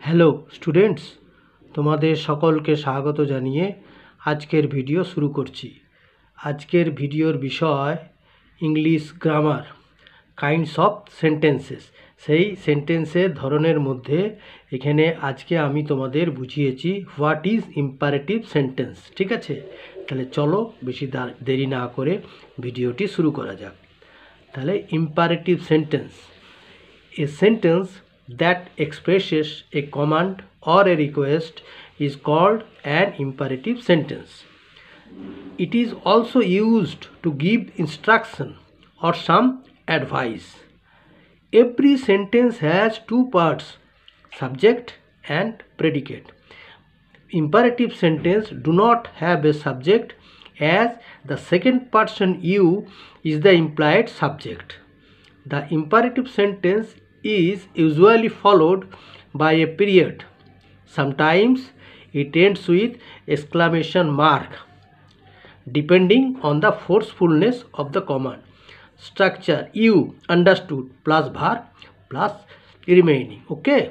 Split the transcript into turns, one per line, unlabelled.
Hello students, তোমাদের সকলকে স্বাগত জানিয়ে আজকের ভিডিও শুরু করছি। আজকের ভিডিওর বিষয় English grammar, kinds of sentences. সেই সেন্টেন্সের ধরনের মধ্যে এখানে আজকে আমি তোমাদের বুঝিয়েছি হোয়াট ইজ ইম্পারেটিভ সেন্টেন্স। ঠিক আছে, তাহলে চলো বেশি দেরি না করে ভিডিওটি শুরু করা যাক। তাহলে imperative sentence, a sentence that expresses a command or a request is called an imperative sentence. It is also used to give instruction or some advice. Every sentence has two parts, subject and predicate. Imperative sentence do not have a subject, as the second person you is the implied subject. The imperative sentence is usually followed by a period. Sometimes it ends with exclamation mark, depending on the forcefulness of the command. Structure: you understood plus verb plus remaining. Okay.